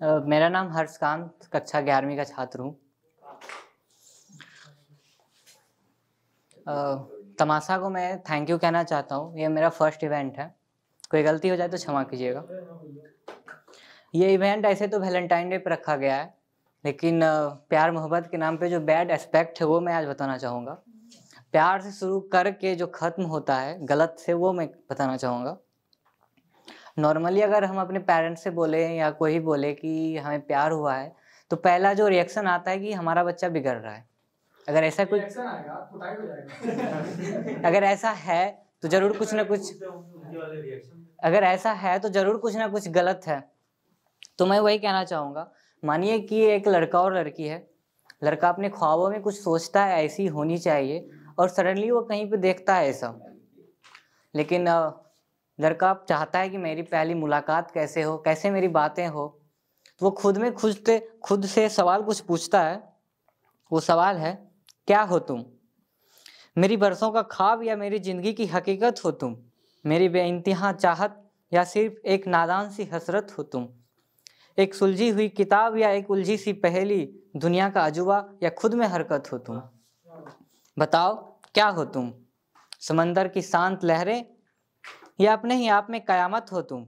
मेरा नाम हर्षकांत, कक्षा 11वीं का छात्र हूँ। तमाशा को मैं थैंक यू कहना चाहता हूँ। ये मेरा फर्स्ट इवेंट है, कोई गलती हो जाए तो क्षमा कीजिएगा। ये इवेंट ऐसे तो वैलेंटाइन डे पर रखा गया है, लेकिन प्यार मोहब्बत के नाम पे जो बैड एस्पेक्ट है वो मैं आज बताना चाहूँगा। प्यार से शुरू करके जो ख़त्म होता है गलत से, वो मैं बताना चाहूँगा। नॉर्मली अगर हम अपने पेरेंट्स से बोले या कोई बोले कि हमें प्यार हुआ है, तो पहला जो रिएक्शन आता है कि हमारा बच्चा बिगड़ रहा है। अगर ऐसा कुछ आएगा तो टाइट हो जाएगा। अगर ऐसा है तो जरूर कुछ ना कुछ, अगर ऐसा है तो जरूर कुछ ना कुछ गलत है। तो मैं वही कहना चाहूँगा, मानिए कि एक लड़का और लड़की है। लड़का अपने ख्वाबों में कुछ सोचता है ऐसी होनी चाहिए, और सडनली वो कहीं पे देखता है ऐसा। लेकिन लड़का चाहता है कि मेरी पहली मुलाकात कैसे हो, कैसे मेरी बातें हो। तो वो खुद से सवाल कुछ पूछता है। वो सवाल है, क्या हो तुम? मेरी बरसों का ख्वाब या मेरी जिंदगी की हकीकत हो तुम? मेरी बेइंतहा चाहत या सिर्फ एक नादान सी हसरत हो तुम? एक सुलझी हुई किताब या एक उलझी सी पहेली, दुनिया का अजूबा या खुद में हरकत हो तुम? बताओ क्या हो तुम? समंदर की शांत लहरें या अपने ही आप में कयामत हो तुम?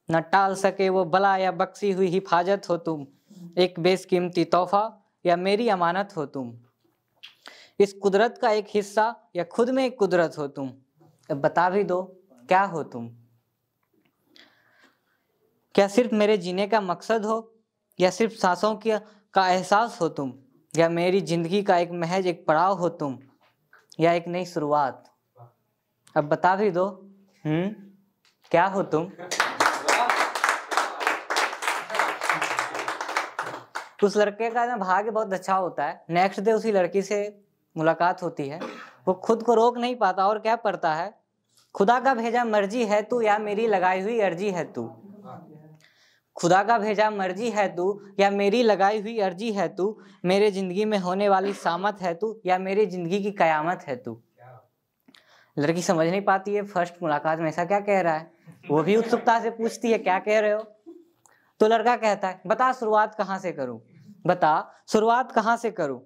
न टाल सके वो बला या बख्शी हुई हिफाजत हो तुम? एक बेशकीमती तोहफा या मेरी अमानत हो तुम? इस कुदरत का एक हिस्सा या खुद में एक कुदरत हो तुम? अब बता भी दो, क्या हो तुम? क्या सिर्फ मेरे जीने का मकसद हो, या सिर्फ सांसों का एहसास हो तुम? या मेरी जिंदगी का एक महज एक पड़ाव हो तुम, या एक नई शुरुआत? अब बता भी दो, क्या हो तुम? उस लड़के का ना भाग्य बहुत अच्छा होता है। नेक्स्ट डे उसी लड़की से मुलाकात होती है। वो खुद को रोक नहीं पाता और क्या पढ़ता है, खुदा का भेजा मर्जी है तू या मेरी लगाई हुई अर्जी है तू? खुदा का भेजा मर्जी है तू या मेरी लगाई हुई अर्जी है तू? मेरे जिंदगी में होने वाली सामत है तू या मेरी जिंदगी की कयामत है तू? लड़की समझ नहीं पाती है, फर्स्ट मुलाकात में ऐसा क्या कह रहा है। वो भी उत्सुकता से पूछती है, क्या कह रहे हो? तो लड़का कहता है, बता शुरुआत कहाँ से करूं? बता शुरुआत कहाँ से करूं?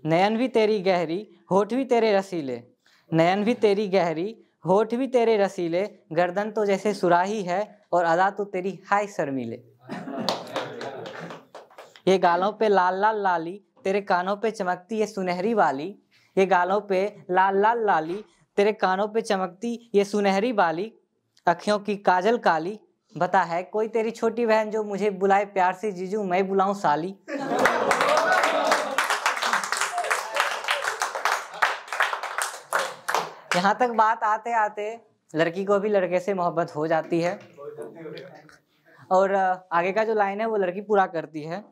नयन भी तेरी गहरी, होठ भी तेरे रसीले। नयन भी तेरी गहरी, होठ भी तेरे रसीले। गर्दन तो जैसे सुराही है और अदा तो तेरी हाय शर्मीले। ये गालों पे लाल लाल लाली, तेरे कानों पे चमकती ये सुनहरी वाली। ये गालों पे लाल लाल लाली, तेरे कानों पे चमकती ये सुनहरी वाली। अखियों की काजल काली, बता है कोई तेरी छोटी बहन जो मुझे बुलाए प्यार से जीजू, मैं बुलाऊं साली? यहाँ तक बात आते आते लड़की को भी लड़के से मोहब्बत हो जाती है, और आगे का जो लाइन है वो लड़की पूरा करती है।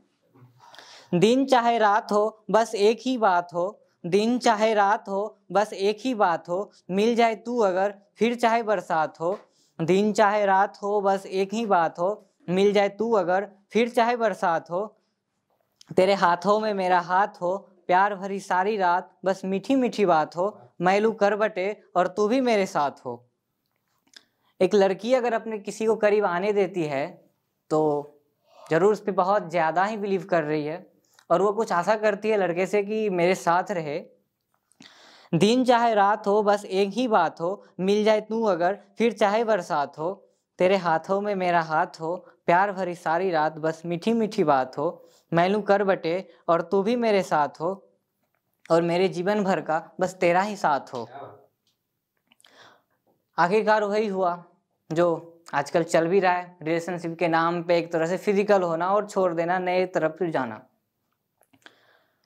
दिन चाहे रात हो बस एक ही बात हो, दिन चाहे रात हो बस एक ही बात हो, मिल जाए तू अगर फिर चाहे बरसात हो। दिन चाहे रात हो बस एक ही बात हो, मिल जाए तू अगर फिर चाहे बरसात हो। तेरे हाथों में मेरा हाथ हो, प्यार भरी सारी रात बस मीठी मीठी बात हो। मैं लूं करवटे और तू भी मेरे साथ हो। एक लड़की अगर अपने किसी को करीब आने देती है तो जरूर उस पर बहुत ज़्यादा ही बिलीव कर रही है, और वो कुछ आशा करती है लड़के से कि मेरे साथ रहे। दिन चाहे रात हो बस एक ही बात हो, मिल जाए तू अगर फिर चाहे बरसात हो। तेरे हाथों में मेरा हाथ हो, प्यार भरी सारी रात बस मीठी मीठी बात हो। मैं लूं करवटे और तू भी मेरे साथ हो, और मेरे जीवन भर का बस तेरा ही साथ हो। आखिरकार वही हुआ जो आजकल चल भी रहा है, रिलेशनशिप के नाम पे एक तरह से फिजिकल होना और छोड़ देना, नए तरफ फिर जाना।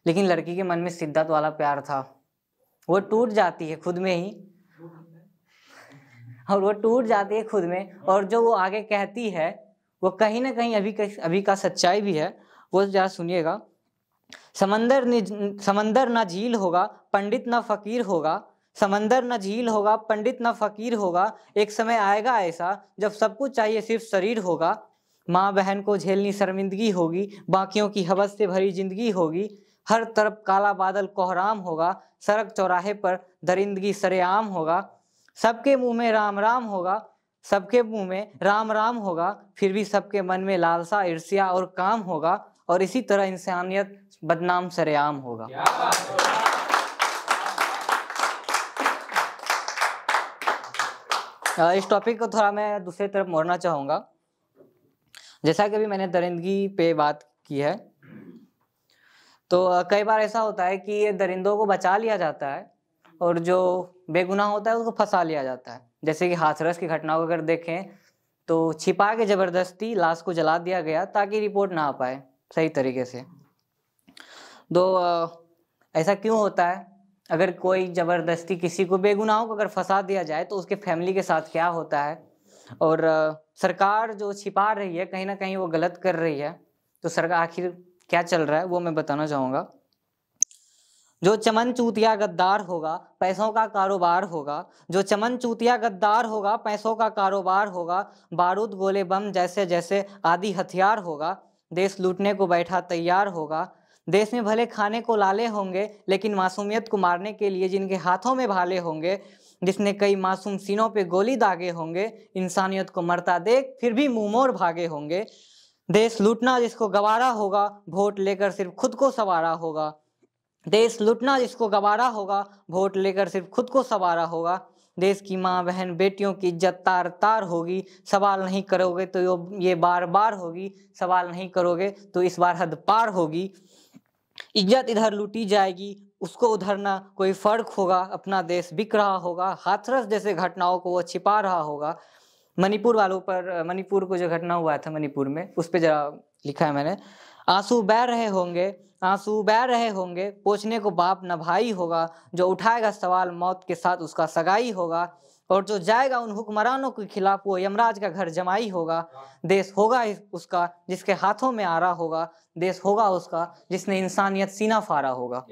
लेकिन लड़की के मन में शिद्दत वाला प्यार था, वो टूट जाती है खुद में ही, और वो टूट जाती है खुद में। और जो वो आगे कहती है वो कहीं ना कहीं अभी का सच्चाई भी है, वो जरा सुनिएगा। समंदर ना झील होगा, पंडित ना फकीर होगा। समंदर न झील होगा, पंडित न फकीर होगा। एक समय आएगा ऐसा जब सब कुछ चाहिए सिर्फ शरीर होगा। माँ बहन को झेलनी शर्मिंदगी होगी, बाकियों की हवस से भरी जिंदगी होगी। हर तरफ काला बादल कोहराम होगा, सड़क चौराहे पर दरिंदगी सरेआम होगा। सबके मुंह में राम राम होगा, सबके मुंह में राम राम होगा, फिर भी सबके मन में लालसा, ईर्ष्या और काम होगा, और इसी तरह इंसानियत बदनाम सरेआम होगा। इस टॉपिक को थोड़ा मैं दूसरी तरफ मोड़ना चाहूँगा। जैसा कि अभी मैंने दरिंदगी पे बात की है, तो कई बार ऐसा होता है कि दरिंदों को बचा लिया जाता है और जो बेगुनाह होता है उसको फंसा लिया जाता है। जैसे कि हाथरस की घटनाओं को अगर देखें तो छिपा के जबरदस्ती लाश को जला दिया गया ताकि रिपोर्ट ना आ पाए सही तरीके से। तो ऐसा क्यों होता है? अगर कोई जबरदस्ती किसी को, बेगुनाहों को अगर फंसा दिया जाए तो उसके फैमिली के साथ क्या होता है, और सरकार जो छिपा रही है कहीं ना कहीं वो गलत कर रही है। तो सरकार आखिर क्या चल रहा है वो मैं बताना चाहूँगा। जो चमन चूतिया गद्दार होगा, पैसों का कारोबार होगा। जो चमन चूतिया गद्दार होगा, पैसों का कारोबार होगा। बारूद गोले बम जैसे जैसे आदि हथियार होगा। देश लूटने को बैठा तैयार होगा। देश में भले खाने को लाले होंगे, लेकिन मासूमियत को मारने के लिए जिनके हाथों में भाले होंगे, जिसने कई मासूम सीनों पे गोली दागे होंगे, इंसानियत को मरता देख फिर भी मुंह मोड़ भागे होंगे। देश लूटना जिसको गवारा होगा, वोट लेकर सिर्फ खुद को सवारा होगा। देश लूटना जिसको गवारा होगा, वोट लेकर सिर्फ खुद को सवारा होगा। देश की माँ बहन बेटियों की इज्जत तार तार होगी। सवाल नहीं करोगे तो ये बार बार होगी। सवाल नहीं करोगे तो इस बार हद पार होगी। इज्जत इधर लूटी जाएगी, उसको उधर ना कोई फर्क होगा। अपना देश बिक रहा होगा, हाथरस जैसे घटनाओं को वो छिपा रहा होगा। मणिपुर वालों पर, मणिपुर को जो घटना हुआ था मणिपुर में, उस पर जरा लिखा है मैंने। आंसू बह रहे होंगे, आंसू बह रहे होंगे, पूछने को बाप न भाई होगा। जो उठाएगा सवाल मौत के साथ उसका सगाई होगा, और जो जाएगा उन हुक्मरानों के खिलाफ वो यमराज का घर जमाई होगा। देश होगा उसका जिसके हाथों में आ रहा होगा। देश होगा उसका जिसने इंसानियत सीना फाड़ा होगा।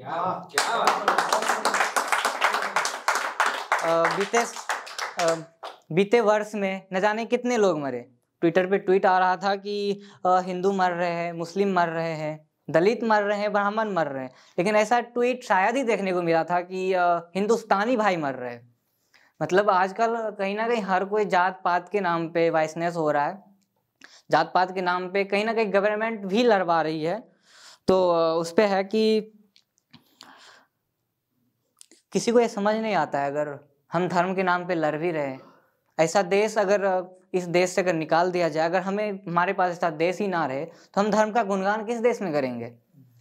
बीते वर्ष में न जाने कितने लोग मरे। ट्विटर पे ट्वीट आ रहा था कि हिंदू मर रहे हैं, मुस्लिम मर रहे हैं, दलित मर रहे हैं, ब्राह्मण मर रहे हैं। लेकिन ऐसा ट्वीट शायद ही देखने को मिला था कि हिंदुस्तानी भाई मर रहे हैं। मतलब आजकल कहीं ना कहीं हर कोई जात पात के नाम पे वाइसनेस हो रहा है। जात पात के नाम पे कहीं ना कहीं गवर्नमेंट भी लड़वा रही है। तो उस पे है कि किसी को ये समझ नहीं आता है, अगर हम धर्म के नाम पे लड़ भी रहे, ऐसा देश अगर इस देश से अगर निकाल दिया जाए, अगर हमारे पास ऐसा देश ही ना रहे तो हम धर्म का गुणगान किस देश में करेंगे?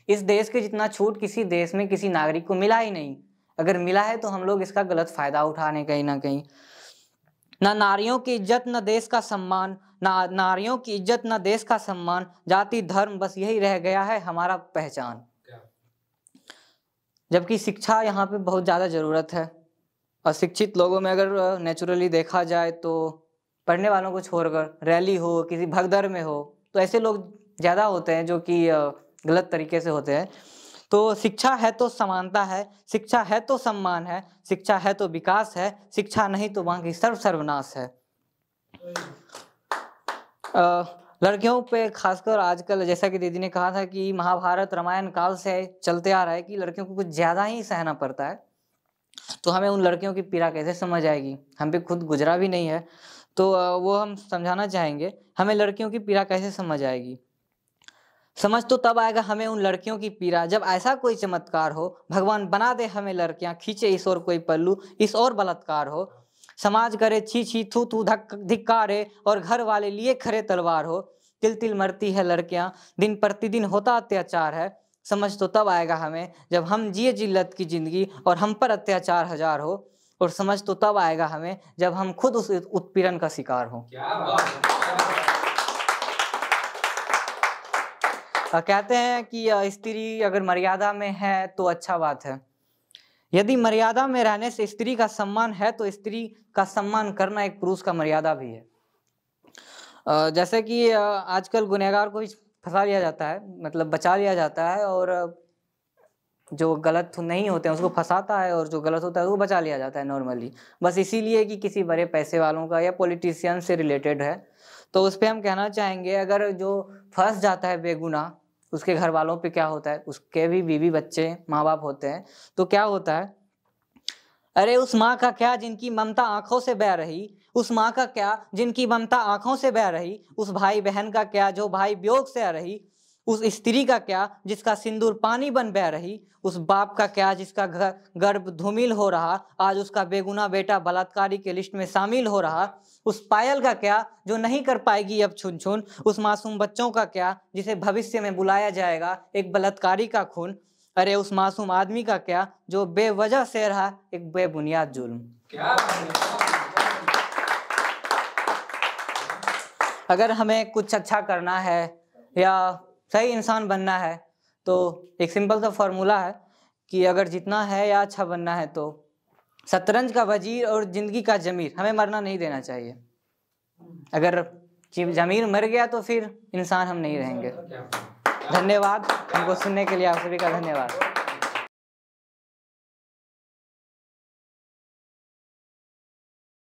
इस देश के जितना छूट किसी देश में किसी नागरिक को मिला ही नहीं। अगर मिला है तो हम लोग इसका गलत फायदा उठा रहे हैं कहीं ना कहीं। ना नारियों की इज्जत, न देश का सम्मान। ना नारियों की इज्जत, न देश का सम्मान। जाति धर्म बस यही रह गया है हमारा पहचान। जबकि शिक्षा यहाँ पे बहुत ज़्यादा ज़रूरत है। और शिक्षित लोगों में अगर नेचुरली देखा जाए तो पढ़ने वालों को छोड़कर रैली हो, किसी भगदड़ में हो, तो ऐसे लोग ज़्यादा होते हैं जो कि गलत तरीके से होते हैं। तो शिक्षा है तो समानता है, शिक्षा है तो सम्मान है, शिक्षा है तो विकास है, शिक्षा नहीं तो वहाँ की सर्वनाश है। लड़कियों पे खासकर आजकल, जैसा कि दीदी ने कहा था कि महाभारत रामायण काल से चलते आ रहा है कि लड़कियों को कुछ ज़्यादा ही सहना पड़ता है। तो हमें उन लड़कियों की पीड़ा कैसे समझ आएगी? हम पे खुद गुजरा भी नहीं है, तो वो हम समझाना चाहेंगे। हमें लड़कियों की पीड़ा कैसे समझ आएगी? समझ तो तब आएगा हमें उन लड़कियों की पीड़ा जब ऐसा कोई चमत्कार हो, भगवान बना दे हमें लड़कियां, खींचे इस ओर कोई पल्लू, इस ओर बलात्कार हो। समाज करे छी छी थू थू धिक्कारे, और घर वाले लिए खरे तलवार हो। तिल तिल मरती है लड़कियां, दिन प्रतिदिन होता अत्याचार है। समझ तो तब आएगा हमें जब हम जिए जिल्लत की जिंदगी और हम पर अत्याचार हजार हो। और समझ तो तब आएगा हमें जब हम खुद उस उत्पीड़न का शिकार हो। कहते हैं कि स्त्री अगर मर्यादा में है तो अच्छा बात है। यदि मर्यादा में रहने से स्त्री का सम्मान है तो स्त्री का सम्मान करना एक पुरुष का मर्यादा भी है। जैसे कि आजकल गुनहगार को फंसा लिया जाता है, मतलब बचा लिया जाता है, और जो गलत नहीं होते हैं उसको फंसाता है, और जो गलत होता है वो बचा लिया जाता है नॉर्मली, बस इसीलिए कि किसी बड़े पैसे वालों का या पॉलिटिशियन से रिलेटेड है। तो उस पर हम कहना चाहेंगे, अगर जो फंस जाता है बेगुनाह, उसके घर वालों पे क्या होता है? उसके भी बीवी बच्चे माँ बाप होते हैं, तो क्या होता है? अरे उस माँ का क्या जिनकी ममता आंखों से बह रही, उस माँ का क्या जिनकी ममता आंखों से बह रही, उस भाई बहन का क्या जो भाई वियोग से आ रही, उस स्त्री का क्या जिसका सिंदूर पानी बन बह रही, उस बाप का क्या जिसका गर्भ धूमिल हो रहा, आज उसका बेगुनाह बेटा बलात्कारी के लिस्ट में शामिल हो रहा, उस पायल का क्या जो नहीं कर पाएगी अब छुन छुन, उस मासूम बच्चों का क्या जिसे भविष्य में बुलाया जाएगा एक बलात्कारी का खून, अरे उस मासूम आदमी का क्या जो बेवजह से रहा एक बेबुनियाद जुल्म। अगर हमें कुछ अच्छा करना है या सही इंसान बनना है तो एक सिंपल सा फॉर्मूला है कि अगर जीतना है या अच्छा बनना है तो शतरंज का वजीर और जिंदगी का जमीर हमें मरना नहीं देना चाहिए। अगर जमीर मर गया तो फिर इंसान हम नहीं रहेंगे। धन्यवाद, हमको सुनने के लिए आप सभी का धन्यवाद।